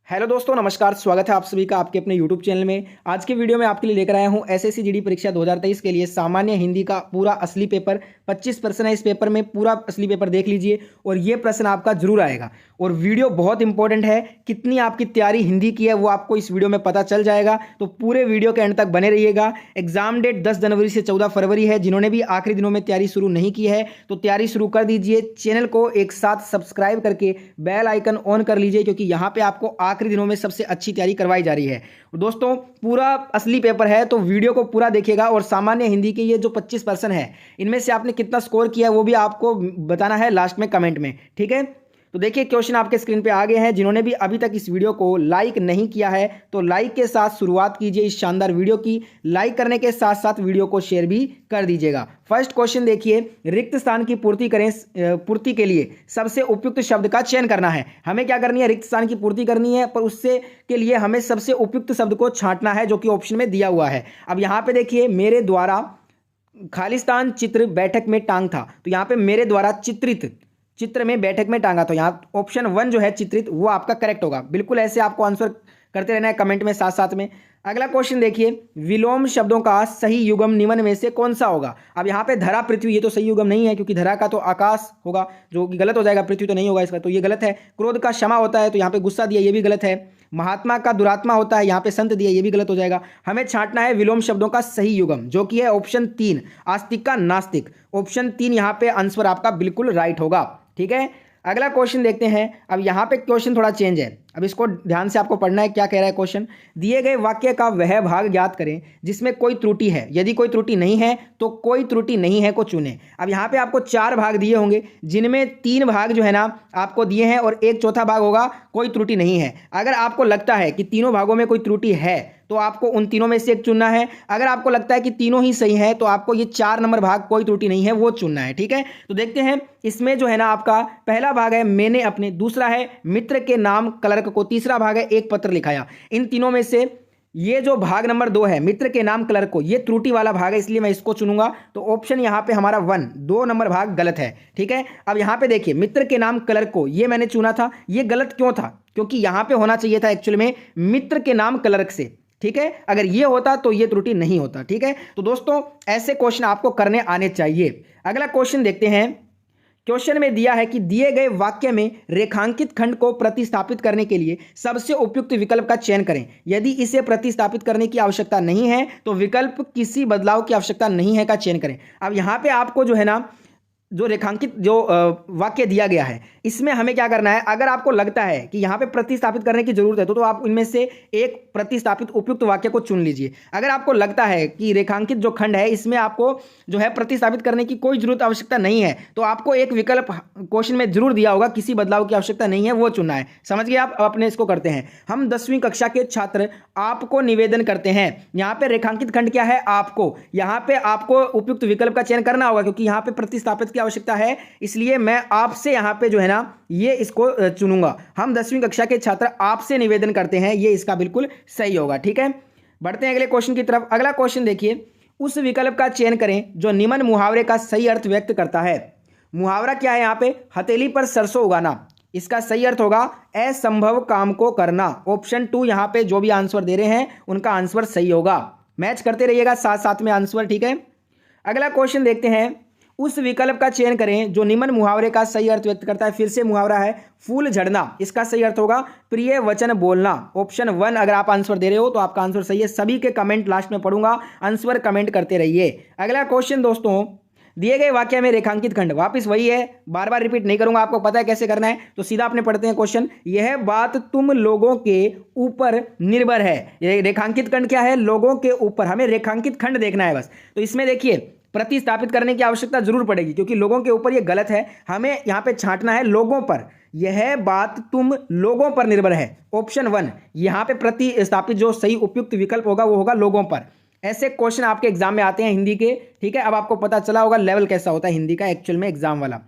Hello दोस्तों, नमस्कार। स्वागत है आप सभी का आपके अपने यूट्यूब चैनल में। आज के वीडियो में आपके लिए लेकर आया हूं एसएससी जीडी परीक्षा 2023 के लिए सामान्य हिंदी का पूरा असली पेपर। 25 प्रश्न है इस पेपर में, पूरा असली पेपर देख लीजिए और ये प्रश्न आपका जरूर आएगा। और वीडियो बहुत इंपॉर्टेंट है, कितनी आपकी तैयारी हिंदी की है वो आपको इस वीडियो में पता चल जाएगा, तो पूरे वीडियो के एंड तक बने रहिएगा। एग्जाम डेट 10 जनवरी से 14 फरवरी है। जिन्होंने भी आखिरी दिनों में तैयारी शुरू नहीं की है तो तैयारी शुरू कर दीजिए। चैनल को एक साथ सब्सक्राइब करके बेल आइकन ऑन कर लीजिए, क्योंकि यहाँ पे आपको आखिरी दिनों में सबसे अच्छी तैयारी करवाई जा रही है। दोस्तों, पूरा असली पेपर है तो वीडियो को पूरा देखिएगा। और सामान्य हिंदी के ये जो 25 प्रश्न है, इनमें से आपने कितना स्कोर किया है वो भी आपको बताना है लास्ट में कमेंट में, ठीक है। तो देखिए, क्वेश्चन आपके स्क्रीन पे आ गए हैं। जिन्होंने भी अभी तक इस वीडियो को लाइक नहीं किया है तो लाइक के साथ शुरुआत कीजिए इस शानदार वीडियो की। लाइक करने के साथ साथ वीडियो को शेयर भी कर दीजिएगा। फर्स्ट क्वेश्चन देखिए, रिक्त स्थान की पूर्ति के लिए सबसे उपयुक्त शब्द का चयन करना है। हमें क्या करनी है, रिक्त स्थान की पूर्ति करनी है, पर उससे के लिए हमें सबसे उपयुक्त शब्द को छांटना है, जो कि ऑप्शन में दिया हुआ है। अब यहाँ पे देखिए, मेरे द्वारा खालिस्तान चित्र बैठक में टांग था, तो यहाँ पे मेरे द्वारा चित्र में बैठक में टांगा, तो यहाँ ऑप्शन 1 जो है चित्रित, वो आपका करेक्ट होगा। बिल्कुल ऐसे आपको आंसर करते रहना है कमेंट में साथ साथ में। अगला क्वेश्चन देखिए, विलोम शब्दों का सही युग्म निम्न में से कौन सा होगा। अब यहाँ पे धरा पृथ्वी, ये तो सही युग्म नहीं है, क्योंकि धरा का तो आकाश होगा, जो कि गलत हो जाएगा। पृथ्वी तो नहीं होगा इसका, तो ये गलत है। क्रोध का क्षमा होता है, तो यहाँ पे गुस्सा दिया, ये भी गलत है। महात्मा का दुरात्मा होता है, यहाँ पे संत दिया, ये भी गलत हो जाएगा। हमें छांटना है विलोम शब्दों का सही युग्म, जो कि है ऑप्शन 3, आस्तिक का नास्तिक। ऑप्शन 3 यहाँ पे आंसर आपका बिल्कुल राइट होगा, ठीक है। अगला क्वेश्चन देखते हैं। अब यहाँ पे क्वेश्चन थोड़ा चेंज है, अब इसको ध्यान से आपको पढ़ना है। क्या कह रहा है क्वेश्चन, दिए गए वाक्य का वह भाग ज्ञात करें जिसमें कोई त्रुटि है। यदि कोई त्रुटि नहीं है तो कोई त्रुटि नहीं है को चुनें। अब यहाँ पे आपको 4 भाग दिए होंगे, जिनमें 3 भाग जो है ना आपको दिए हैं और एक चौथा भाग होगा कोई त्रुटि नहीं है। अगर आपको लगता है कि तीनों भागों में कोई त्रुटि है तो आपको उन तीनों में से एक चुनना है। अगर आपको लगता है कि तीनों ही सही है तो आपको ये 4 नंबर भाग कोई त्रुटि नहीं है वो चुनना है, ठीक है। तो देखते हैं, इसमें जो है ना आपका पहला भाग है मैंने अपने, दूसरा है मित्र के नाम क्लर्क को, तीसरा भाग है एक पत्र लिखाया। इन तीनों में से ये जो भाग नंबर 2 है मित्र के नाम क्लर्क को, ये त्रुटि वाला भाग है, इसलिए मैं इसको चुनूंगा। तो ऑप्शन यहाँ पे हमारा 1, 2 नंबर भाग गलत है, ठीक है। अब यहाँ पे देखिए, मित्र के नाम क्लर्क को ये मैंने चुना था, ये गलत क्यों था, क्योंकि यहाँ पे होना चाहिए था एक्चुअल में मित्र के नाम क्लर्क से, ठीक है। अगर ये होता तो ये त्रुटि नहीं होता, ठीक है। तो दोस्तों, ऐसे क्वेश्चन आपको करने आने चाहिए। अगला क्वेश्चन देखते हैं। क्वेश्चन में दिया है कि दिए गए वाक्य में रेखांकित खंड को प्रतिस्थापित करने के लिए सबसे उपयुक्त विकल्प का चयन करें। यदि इसे प्रतिस्थापित करने की आवश्यकता नहीं है तो विकल्प किसी बदलाव की आवश्यकता नहीं है का चयन करें। अब यहाँ पे आपको जो है ना, जो रेखांकित जो वाक्य दिया गया है, इसमें हमें क्या करना है, अगर आपको लगता है कि यहाँ पे प्रतिस्थापित करने की जरूरत है तो आप इनमें से एक प्रतिस्थापित उपयुक्त वाक्य को चुन लीजिए। अगर आपको लगता है कि रेखांकित जो खंड है इसमें आपको जो है प्रतिस्थापित करने की कोई जरूरत आवश्यकता नहीं है, तो आपको एक विकल्प क्वेश्चन में जरूर दिया होगा, किसी बदलाव की आवश्यकता नहीं है, वो चुनना है। समझ गए आप। अपने इसको करते हैं। हम 10वीं कक्षा के छात्र आपको निवेदन करते हैं। यहाँ पे रेखांकित खंड क्या है, आपको, यहाँ पे आपको उपयुक्त विकल्प का चयन करना होगा, क्योंकि यहाँ पे प्रतिस्थापित आवश्यकता है, इसलिए मैं आपसे यहां पे जो है ना ये इसको चुनूंगा। हम 10वीं कक्षा के छात्र आपसे निवेदन करते हैं, ये इसका बिल्कुल सही होगा, ठीक है। बढ़ते हैं अगले क्वेश्चन की तरफ। अगला क्वेश्चन देखिए, उस विकल्प का चयन करें जो निम्न मुहावरे का सही अर्थ व्यक्त करता है। मुहावरा क्या है, यहां पे हथेली पर सरसों उगाना, इसका सही अर्थ होगा असंभव काम को करना। ऑप्शन 2 यहां पे जो भी आंसर दे रहे हैं उनका आंसर सही होगा। मैच करते रहिएगा साथ साथ में आंसर, ठीक है। अगला क्वेश्चन देखते हैं, उस विकल्प का चयन करें जो निम्न मुहावरे का सही अर्थ व्यक्त करता है। फिर से मुहावरा है फूल झड़ना, इसका सही अर्थ होगा प्रिय वचन बोलना। ऑप्शन 1 अगर आप आंसर दे रहे हो तो आपका आंसर सही है। सभी के कमेंट लास्ट में पढ़ूंगा, आंसर कमेंट करते रहिए। अगला क्वेश्चन दोस्तों, दिए गए वाक्य में रेखांकित खंड, वापस वही है, बार बार रिपीट नहीं करूंगा, आपको पता है कैसे करना है, तो सीधा अपने पढ़ते हैं क्वेश्चन। यह बात तुम लोगों के ऊपर निर्भर है। ये रेखांकित खंड क्या है, लोगों के ऊपर, हमें रेखांकित खंड देखना है बस। तो इसमें देखिए प्रतिस्थापित करने की आवश्यकता जरूर पड़ेगी, क्योंकि लोगों के ऊपर ये गलत है, हमें यहां पे छांटना है लोगों पर। यह बात तुम लोगों पर निर्भर है, ऑप्शन 1 यहां पे प्रतिस्थापित जो सही उपयुक्त विकल्प होगा वो होगा लोगों पर। ऐसे क्वेश्चन आपके एग्जाम में आते हैं हिंदी के, ठीक है। अब आपको पता चला होगा लेवल कैसा होता है हिंदी का एक्चुअल में एग्जाम वाला।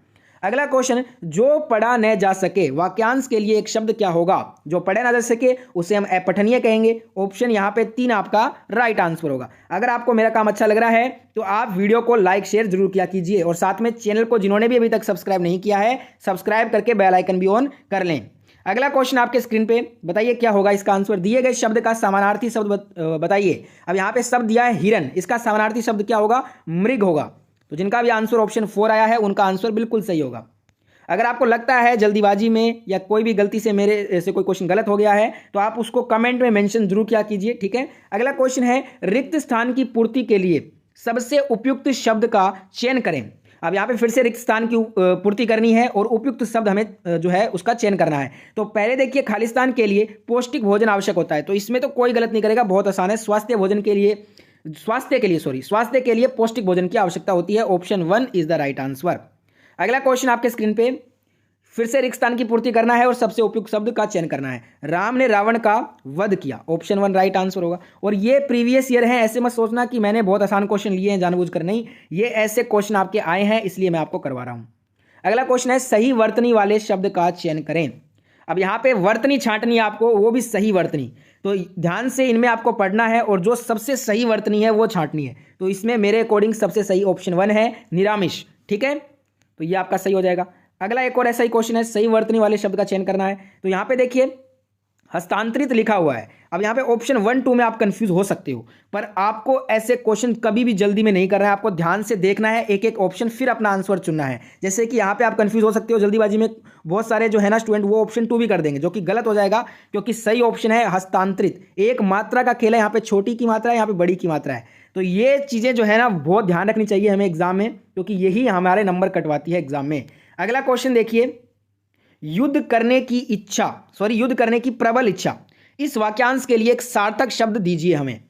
अगला क्वेश्चन, जो पढ़ा न जा सके, वाक्यांश के लिए एक शब्द क्या होगा। जो पढ़े ना जा सके उसे हम अपठनीय कहेंगे। ऑप्शन यहाँ पे 3 आपका राइट आंसर होगा। अगर आपको मेरा काम अच्छा लग रहा है तो आप वीडियो को लाइक शेयर जरूर किया कीजिए, और साथ में चैनल को जिन्होंने भी अभी तक सब्सक्राइब नहीं किया है, सब्सक्राइब करके बेल आइकन भी ऑन कर लें। अगला क्वेश्चन आपके स्क्रीन पे, बताइए क्या होगा इसका आंसर। दिए गए शब्द का समानार्थी शब्द बताइए। अब यहाँ पे शब्द दिया है हिरन, इसका समानार्थी शब्द क्या होगा, मृग होगा। तो जिनका भी आंसर ऑप्शन 4 आया है उनका आंसर बिल्कुल सही होगा। अगर आपको लगता है जल्दीबाजी में या कोई भी गलती से मेरे से कोई क्वेश्चन गलत हो गया है तो आप उसको कमेंट में मेंशन जरूर किया कीजिए, ठीक है। अगला क्वेश्चन है, रिक्त स्थान की पूर्ति के लिए सबसे उपयुक्त शब्द का चयन करें। अब यहाँ पे फिर से रिक्त स्थान की पूर्ति करनी है और उपयुक्त शब्द हमें जो है उसका चयन करना है। तो पहले देखिए, खाली स्थान के लिए पौष्टिक भोजन आवश्यक होता है, तो इसमें तो कोई गलत नहीं करेगा, बहुत आसान है। स्वास्थ्य के लिए पौष्टिक भोजन की आवश्यकता होती है। Option 1 is the right answer. अगला क्वेश्चन आपके स्क्रीन पे, फिर से रिक्त स्थान की पूर्ति करना है और सबसे उपयुक्त शब्द का चयन करना है। राम ने रावण का वध किया, ऑप्शन 1 राइट आंसर होगा। और ये प्रीवियस ईयर है, ऐसे मत सोचना कि मैंने बहुत आसान क्वेश्चन लिए हैं जानबूझकर, नहीं, ये ऐसे क्वेश्चन आपके आए हैं इसलिए मैं आपको करवा रहा हूं। अगला क्वेश्चन है, सही वर्तनी वाले शब्द का चयन करें। अब यहाँ पे वर्तनी छांटनी है आपको, वो भी सही वर्तनी, तो ध्यान से इनमें आपको पढ़ना है और जो सबसे सही वर्तनी है वो छांटनी है। तो इसमें मेरे अकॉर्डिंग सबसे सही ऑप्शन 1 है, निरामिष, ठीक है, तो ये आपका सही हो जाएगा। अगला एक और ऐसा ही क्वेश्चन है, सही वर्तनी वाले शब्द का चयन करना है। तो यहाँ पे देखिए हस्तांतरित लिखा हुआ है। अब यहाँ पे ऑप्शन 1 2 में आप कंफ्यूज हो सकते हो, पर आपको ऐसे क्वेश्चन कभी भी जल्दी में नहीं करना है, आपको ध्यान से देखना है एक एक ऑप्शन, फिर अपना आंसर चुनना है। जैसे कि यहाँ पे आप कंफ्यूज हो सकते हो जल्दीबाजी में, बहुत सारे जो है ना स्टूडेंट वो ऑप्शन 2 भी कर देंगे, जो कि गलत हो जाएगा, क्योंकि सही ऑप्शन है हस्तांतरित। एक मात्रा का खेल है, यहाँ पे छोटी की मात्रा है, यहाँ पे बड़ी की मात्रा है। तो ये चीज़ें जो है ना बहुत ध्यान रखनी चाहिए हमें एग्जाम में, क्योंकि यही हमारे नंबर कटवाती है एग्जाम में। अगला क्वेश्चन देखिए, युद्ध करने की प्रबल इच्छा, इस वाक्यांश के लिए एक सार्थक शब्द दीजिए हमें।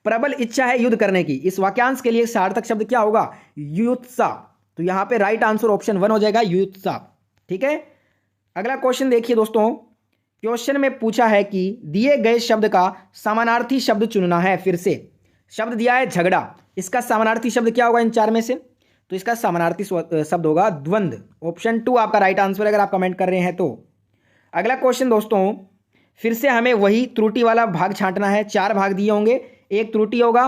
प्रबल इच्छा है युद्ध करने की, इस वाक्यांश के लिए सार्थक शब्द क्या होगा, युत्सा। तो यहां पे राइट आंसर ऑप्शन 1 हो जाएगा, युत्सा, ठीक है। अगला क्वेश्चन देखिए दोस्तों, क्वेश्चन में पूछा है कि दिए गए शब्द का समानार्थी शब्द चुनना है। फिर से शब्द दिया है झगड़ा, इसका समानार्थी शब्द क्या होगा इन 4 में से, तो इसका समानार्थी शब्द होगा द्वंद्व। ऑप्शन 2 आपका राइट आंसर अगर आप कमेंट कर रहे हैं तो। अगला क्वेश्चन दोस्तों, फिर से हमें वही त्रुटि वाला भाग छांटना है। 4 भाग दिए होंगे, एक त्रुटि होगा,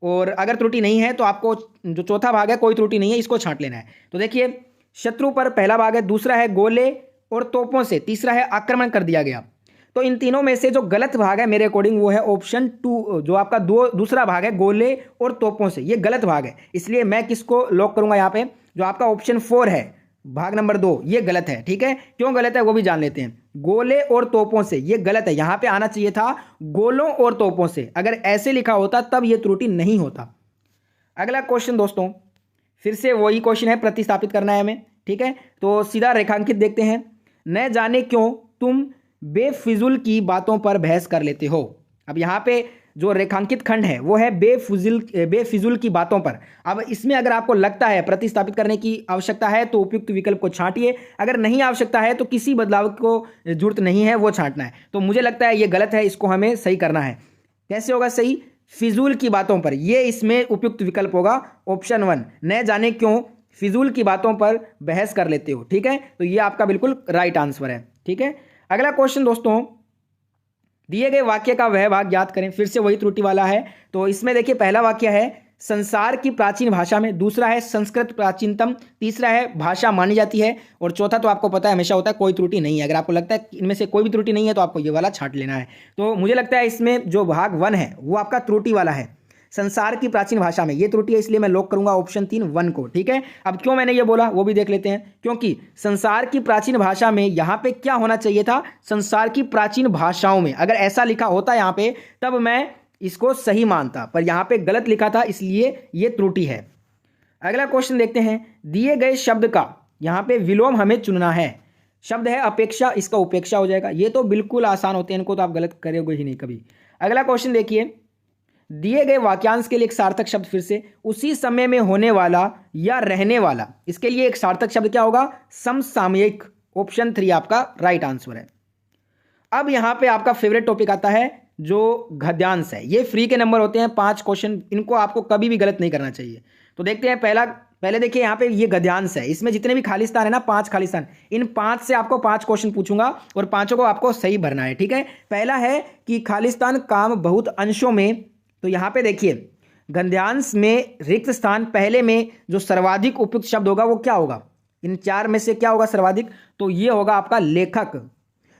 और अगर त्रुटि नहीं है तो आपको जो चौथा भाग है कोई त्रुटि नहीं है, इसको छांट लेना है। तो देखिए, शत्रु पर पहला भाग है, दूसरा है गोले और तोपों से, तीसरा है आक्रमण कर दिया गया। तो इन तीनों में से जो गलत भाग है मेरे अकॉर्डिंग वो है ऑप्शन 2, जो आपका दूसरा भाग है गोले और तोपों से, ये गलत भाग है, इसलिए मैं किसको लॉक करूंगा यहाँ पे, जो आपका ऑप्शन 4 है भाग नंबर 2, ये गलत है, ठीक है। क्यों गलत है वो भी जान लेते हैं। गोले और तोपों से, ये गलत है, यहां पे आना चाहिए था गोलों और तोपों से, अगर ऐसे लिखा होता तब ये त्रुटि नहीं होता। अगला क्वेश्चन दोस्तों, फिर से वही क्वेश्चन है, प्रतिस्थापित करना है हमें, ठीक है। तो सीधा रेखांकित देखते हैं, न जाने क्यों तुम बेफिजुल की बातों पर बहस कर लेते हो। अब यहाँ पे जो रेखांकित खंड है वो है बेफिजुल की बातों पर। अब इसमें अगर आपको लगता है प्रतिस्थापित करने की आवश्यकता है तो उपयुक्त विकल्प को छांटिए, अगर नहीं आवश्यकता है तो किसी बदलाव को जरूरत नहीं है वो छांटना है। तो मुझे लगता है ये गलत है, इसको हमें सही करना है। कैसे होगा सही, फिजूल की बातों पर, ये इसमें उपयुक्त विकल्प होगा ऑप्शन 1, न जाने क्यों फिजूल की बातों पर बहस कर लेते हो, ठीक है। तो ये आपका बिल्कुल राइट आंसर है, ठीक है। अगला क्वेश्चन दोस्तों, दिए गए वाक्य का वह भाग याद करें। फिर से वही त्रुटि वाला है। तो इसमें देखिए, पहला वाक्य है संसार की प्राचीन भाषा में, दूसरा है संस्कृत प्राचीनतम, तीसरा है भाषा मानी जाती है, और चौथा तो आपको पता है हमेशा होता है कोई त्रुटि नहीं है। अगर आपको लगता है इनमें से कोई भी त्रुटि नहीं है तो आपको ये वाला छांट लेना है। तो मुझे लगता है इसमें जो भाग 1 है वो आपका त्रुटि वाला है, संसार की प्राचीन भाषा में ये त्रुटि है, इसलिए मैं लॉक करूंगा ऑप्शन 3 1 को, ठीक है। अब क्यों मैंने ये बोला वो भी देख लेते हैं, क्योंकि संसार की प्राचीन भाषा में यहां पे क्या होना चाहिए था, संसार की प्राचीन भाषाओं में, अगर ऐसा लिखा होता यहां पे तब मैं इसको सही मानता, पर यहां पे गलत लिखा था इसलिए ये त्रुटि है। अगला क्वेश्चन देखते हैं, दिए गए शब्द का यहां पे विलोम हमें चुनना है। शब्द है अपेक्षा, इसका उपेक्षा हो जाएगा। ये तो बिल्कुल आसान होते हैं, इनको तो आप गलत करोगे ही नहीं कभी। अगला क्वेश्चन देखिए, दिए गए वाक्यांश के लिए एक सार्थक शब्द, फिर से उसी समय में होने वाला या रहने वाला, इसके लिए एक सार्थक शब्द क्या होगा, समसामयिक। ऑप्शन 3 आपका राइट आंसर है। अब यहां पे आपका फेवरेट टॉपिक आता है जो गद्यांश है। ये फ्री के नंबर होते हैं 5 क्वेश्चन, इनको आपको कभी भी गलत नहीं करना चाहिए। तो देखते हैं, पहले देखिए यहाँ पे ये गद्यांश है, इसमें जितने भी खाली स्थान है ना, 5 खाली स्थान, इन 5 से आपको 5 क्वेश्चन पूछूंगा और 5 को आपको सही भरना है, ठीक है। पहला है कि खालिस्तान काम बहुत अंशों में, तो यहां पे देखिए गद्यांश में रिक्त स्थान पहले में जो सर्वाधिक उपयुक्त शब्द होगा वो क्या होगा, इन 4 में से क्या होगा सर्वाधिक, तो ये होगा आपका लेखक।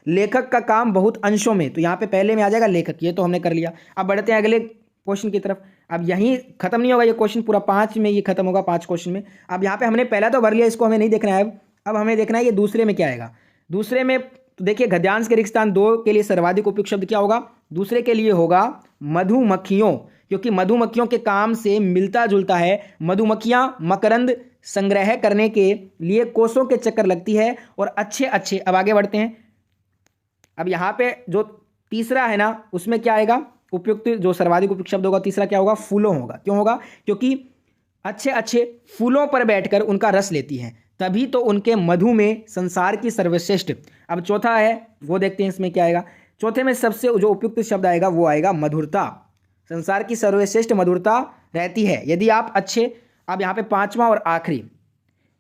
लेखक का काम बहुत अंशों में, तो यहाँ पे पहले में आ जाएगा लेखक, ये तो हमने कर लिया। अब बढ़ते हैं अगले क्वेश्चन की तरफ। अब यहीं खत्म नहीं होगा ये क्वेश्चन, पूरा 5 में ये खत्म होगा, 5 क्वेश्चन में। अब यहाँ पे हमने पहला तो भर लिया, इसको हमें नहीं देखना है। अब हमें देखना है ये दूसरे में क्या आएगा। दूसरे में तो देखिए गद्यांश के रिक्त स्थान 2 के लिए सर्वाधिक उपयुक्त शब्द क्या होगा, दूसरे के लिए होगा मधुमक्खियों, क्योंकि मधुमक्खियों के काम से मिलता जुलता है। मधुमक्खियां मकरंद संग्रह करने के लिए कोसों के चक्कर लगती है और अच्छे अच्छे। अब आगे बढ़ते हैं। अब यहां पे जो तीसरा है ना, उसमें क्या आएगा, उपयुक्त जो सर्वाधिक उपयुक्त शब्द होगा तीसरा क्या होगा, फूलों होगा। क्यों होगा, क्योंकि अच्छे अच्छे फूलों पर बैठकर उनका रस लेती हैं, तभी तो उनके मधु में संसार की सर्वश्रेष्ठ। अब चौथा है वो देखते हैं इसमें क्या आएगा। चौथे में सबसे जो उपयुक्त शब्द आएगा वो आएगा मधुरता। संसार की सर्वश्रेष्ठ मधुरता रहती है यदि आप अच्छे। अब यहाँ पे पांचवा और आखिरी,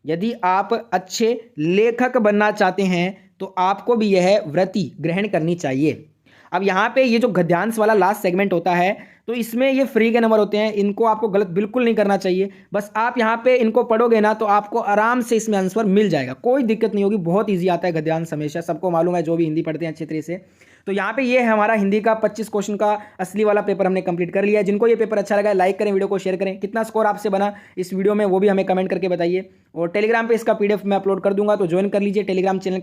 यदि आप अच्छे लेखक बनना चाहते हैं तो आपको भी यह वृत्ति ग्रहण करनी चाहिए। अब यहाँ पे ये जो गद्यांश वाला लास्ट सेगमेंट होता है, तो इसमें ये फ्री के नंबर होते हैं, इनको आपको गलत बिल्कुल नहीं करना चाहिए। बस आप यहाँ पे इनको पढ़ोगे ना तो आपको आराम से इसमें आंसर मिल जाएगा, कोई दिक्कत नहीं होगी। बहुत ईजी आता है गद्यांश, हमेशा सबको मालूम है जो भी हिंदी पढ़ते हैं अच्छे तरीके से। तो यहाँ पे ये है हमारा हिंदी का 25 क्वेश्चन का असली वाला पेपर हमने कंप्लीट कर लिया है। जिनको ये पेपर अच्छा लगा है लाइक करें, वीडियो को शेयर करें। कितना स्कोर आपसे बना इस वीडियो में वो भी हमें कमेंट करके बताइए। और टेलीग्राम पे इसका PDF मैं अपलोड कर दूंगा, तो ज्वाइन कर लीजिए टेलीग्राम चैनल का।